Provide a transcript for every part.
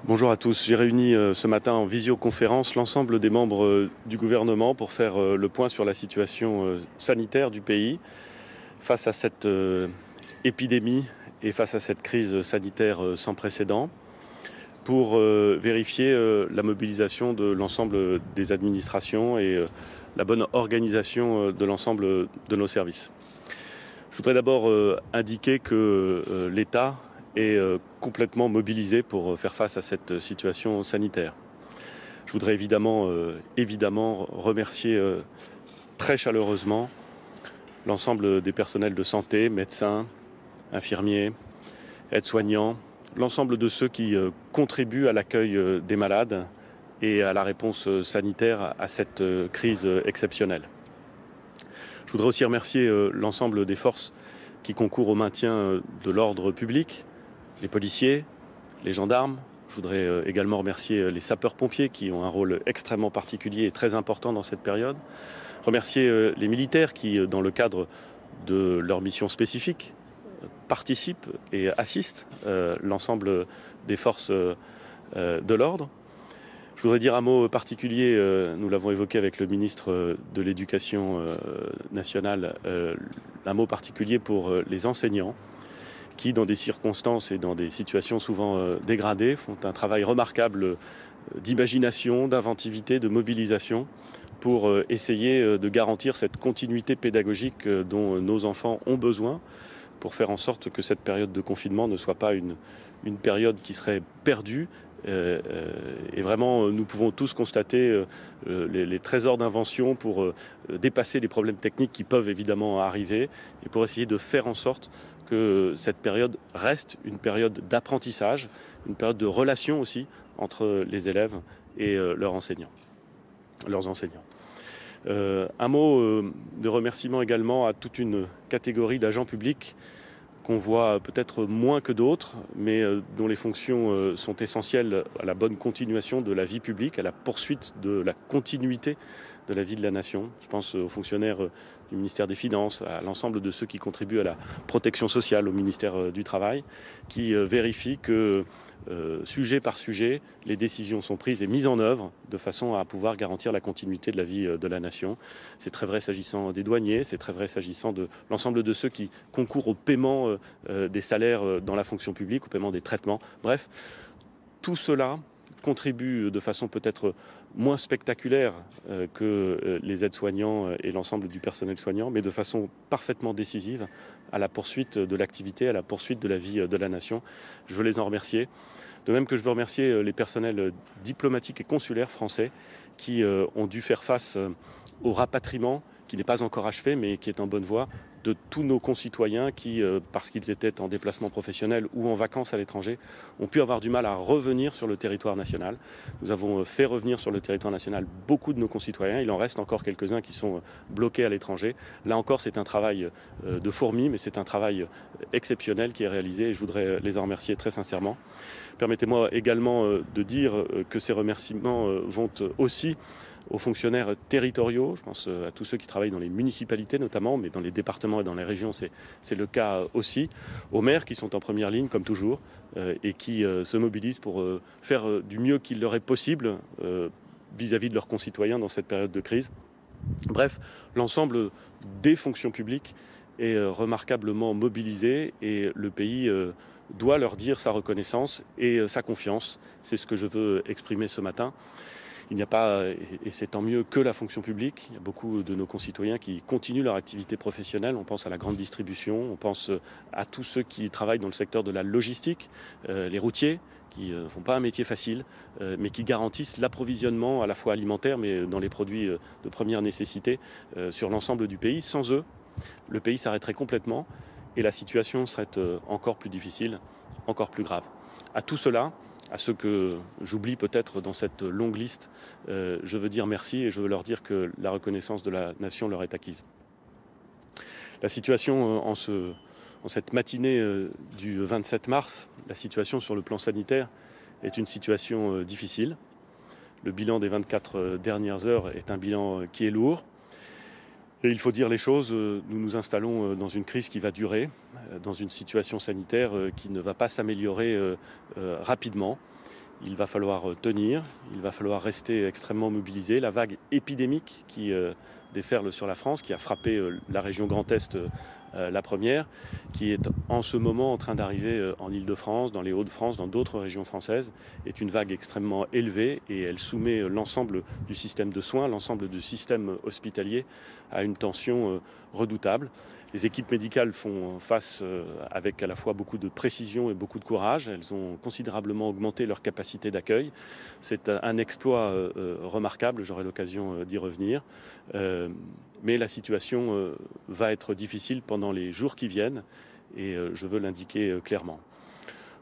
Bonjour à tous. J'ai réuni ce matin en visioconférence l'ensemble des membres du gouvernement pour faire le point sur la situation sanitaire du pays face à cette épidémie et face à cette crise sanitaire sans précédent, pour vérifier la mobilisation de l'ensemble des administrations et la bonne organisation de l'ensemble de nos services. Je voudrais d'abord indiquer que l'État est complètement mobilisé pour faire face à cette situation sanitaire. Je voudrais évidemment remercier très chaleureusement l'ensemble des personnels de santé, médecins, infirmiers, aides-soignants, l'ensemble de ceux qui contribuent à l'accueil des malades et à la réponse sanitaire à cette crise exceptionnelle. Je voudrais aussi remercier l'ensemble des forces qui concourent au maintien de l'ordre public, les policiers, les gendarmes. Je voudrais également remercier les sapeurs-pompiers qui ont un rôle extrêmement particulier et très important dans cette période. Remercier les militaires qui, dans le cadre de leur mission spécifique, participent et assistent l'ensemble des forces de l'ordre. Je voudrais dire un mot particulier, nous l'avons évoqué avec le ministre de l'Éducation nationale, un mot particulier pour les enseignants qui, dans des circonstances et dans des situations souvent dégradées, font un travail remarquable d'imagination, d'inventivité, de mobilisation pour essayer de garantir cette continuité pédagogique dont nos enfants ont besoin pour faire en sorte que cette période de confinement ne soit pas une période qui serait perdue. Et vraiment, nous pouvons tous constater les trésors d'invention pour dépasser les problèmes techniques qui peuvent évidemment arriver et pour essayer de faire en sorte que cette période reste une période d'apprentissage, une période de relation aussi entre les élèves et leurs enseignants. Un mot de remerciement également à toute une catégorie d'agents publics qu'on voit peut-être moins que d'autres, mais dont les fonctions sont essentielles à la bonne continuation de la vie publique, à la poursuite de la continuité de la vie de la nation. Je pense aux fonctionnaires du ministère des Finances, à l'ensemble de ceux qui contribuent à la protection sociale, au ministère du Travail, qui vérifient que, sujet par sujet, les décisions sont prises et mises en œuvre de façon à pouvoir garantir la continuité de la vie de la nation. C'est très vrai s'agissant des douaniers, c'est très vrai s'agissant de l'ensemble de ceux qui concourent au paiement des salaires dans la fonction publique, au paiement des traitements. Bref, tout cela contribue de façon peut-être moins spectaculaire que les aides-soignants et l'ensemble du personnel soignant, mais de façon parfaitement décisive à la poursuite de l'activité, à la poursuite de la vie de la nation. Je veux les en remercier. De même que je veux remercier les personnels diplomatiques et consulaires français qui ont dû faire face au rapatriement qui n'est pas encore achevé, mais qui est en bonne voie, de tous nos concitoyens qui, parce qu'ils étaient en déplacement professionnel ou en vacances à l'étranger, ont pu avoir du mal à revenir sur le territoire national. Nous avons fait revenir sur le territoire national beaucoup de nos concitoyens. Il en reste encore quelques-uns qui sont bloqués à l'étranger. Là encore, c'est un travail de fourmi, mais c'est un travail exceptionnel qui est réalisé et je voudrais les en remercier très sincèrement. Permettez-moi également de dire que ces remerciements vont aussi aux fonctionnaires territoriaux, je pense à tous ceux qui travaillent dans les municipalités notamment, mais dans les départements et dans les régions, c'est le cas aussi, aux maires qui sont en première ligne comme toujours et qui se mobilisent pour faire du mieux qu'il leur est possible vis-à-vis de leurs concitoyens dans cette période de crise. Bref, l'ensemble des fonctions publiques est remarquablement mobilisé et le pays doit leur dire sa reconnaissance et sa confiance. C'est ce que je veux exprimer ce matin. Il n'y a pas, et c'est tant mieux, que la fonction publique. Il y a beaucoup de nos concitoyens qui continuent leur activité professionnelle. On pense à la grande distribution, on pense à tous ceux qui travaillent dans le secteur de la logistique, les routiers, qui ne font pas un métier facile, mais qui garantissent l'approvisionnement à la fois alimentaire, mais dans les produits de première nécessité sur l'ensemble du pays. Sans eux, le pays s'arrêterait complètement et la situation serait encore plus difficile, encore plus grave. À tout cela, à ceux que j'oublie peut-être dans cette longue liste, je veux dire merci et je veux leur dire que la reconnaissance de la nation leur est acquise. La situation en cette matinée du 27 mars, la situation sur le plan sanitaire est une situation difficile. Le bilan des 24 dernières heures est un bilan qui est lourd. Et il faut dire les choses, nous nous installons dans une crise qui va durer, dans une situation sanitaire qui ne va pas s'améliorer rapidement. Il va falloir tenir, il va falloir rester extrêmement mobilisé. La vague épidémique qui déferle sur la France, qui a frappé la région Grand Est la première, qui est en ce moment en train d'arriver en Île-de-France, dans les Hauts-de-France, dans d'autres régions françaises, est une vague extrêmement élevée et elle soumet l'ensemble du système de soins, l'ensemble du système hospitalier à une tension redoutable. Les équipes médicales font face avec à la fois beaucoup de précision et beaucoup de courage. Elles ont considérablement augmenté leur capacité d'accueil. C'est un exploit remarquable, j'aurai l'occasion d'y revenir. Mais la situation va être difficile pendant les jours qui viennent et je veux l'indiquer clairement.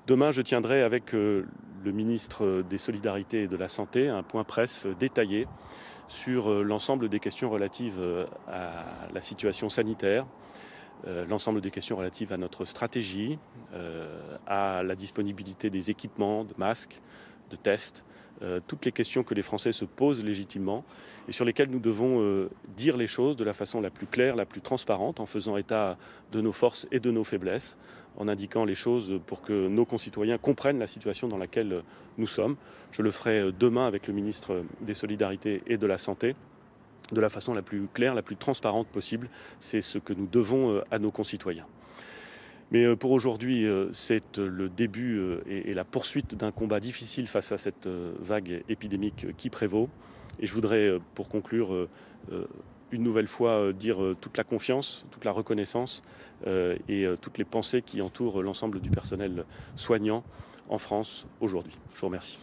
Demain, je tiendrai avec le ministre des Solidarités et de la Santé un point presse détaillé sur l'ensemble des questions relatives à la situation sanitaire, l'ensemble des questions relatives à notre stratégie, à la disponibilité des équipements, de masques, de tests, toutes les questions que les Français se posent légitimement et sur lesquelles nous devons dire les choses de la façon la plus claire, la plus transparente, en faisant état de nos forces et de nos faiblesses, en indiquant les choses pour que nos concitoyens comprennent la situation dans laquelle nous sommes. Je le ferai demain avec le ministre des Solidarités et de la Santé, de la façon la plus claire, la plus transparente possible. C'est ce que nous devons à nos concitoyens. Mais pour aujourd'hui, c'est le début et la poursuite d'un combat difficile face à cette vague épidémique qui prévaut. Et je voudrais, pour conclure, une nouvelle fois dire toute la confiance, toute la reconnaissance et toutes les pensées qui entourent l'ensemble du personnel soignant en France aujourd'hui. Je vous remercie.